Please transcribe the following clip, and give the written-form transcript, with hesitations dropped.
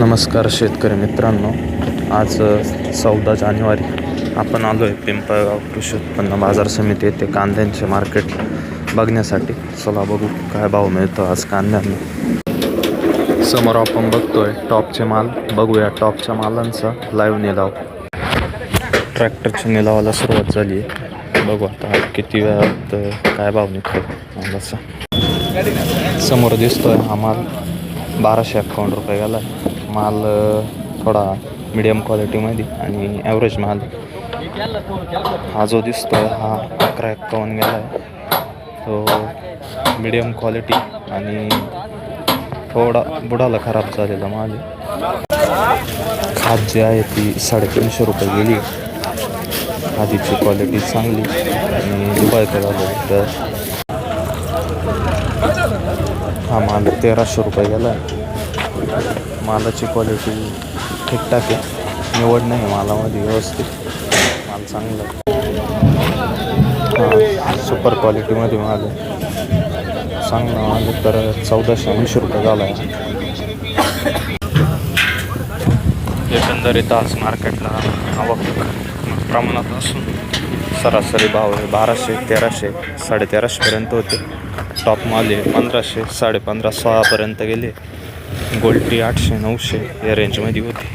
नमस्कार शेतकरी मित्रांनो, आज 14 जानेवारी आपण आलो आहे पिंपळगाव कृषी उत्पन्न बाजार समिती येथे कांद्यांचे मार्केट बघण्यासाठी. चला बघू काय भाव मिळतो आज कांद्यांना. समोर आपण बघतोय टॉपचे माल. बघूया टॉपच्या मालांचा लाईव्ह निलाव. ट्रॅक्टरच्या निलावाला सुरुवात झाली आहे. बघू आता किती वेळात काय भाव निघतो मालाचा. समोर दिसतोय हा माल 1251 रुपये गेला. माल थोडा मीडियम क्वालिटीमध्ये आणि ॲव्हरेज माल. हा जो दिसतोय हा 1151 गेला आहे. तो मीडियम क्वालिटी आणि थोडा बुडाला खराब झालेला माल आहे. खाद जी आहे ती 350 रुपये गेली. खादीची क्वालिटी चांगली आणि दुबईकडे झालं तर हा माल 1300 रुपये गेला आहे. मालाची क्वालिटी ठीकठाक आहे, निवड नाही मालामध्ये, व्यवस्थित माल चांगला आहे. सुपर क्वालिटीमध्ये माल आहे, चांगला माल आहे. तर 1480 रुपये झाला आहे. एकंदरीत आज मार्केटला आवक प्रमाणात असून सरासरी भाव आहे 1200, 1300, 1350 पर्यंत होते. टॉप माल आहे 1500, 1550, 16 पर्यंत गेले. गोल्टी 800, 900 या रेंजमध्ये होती.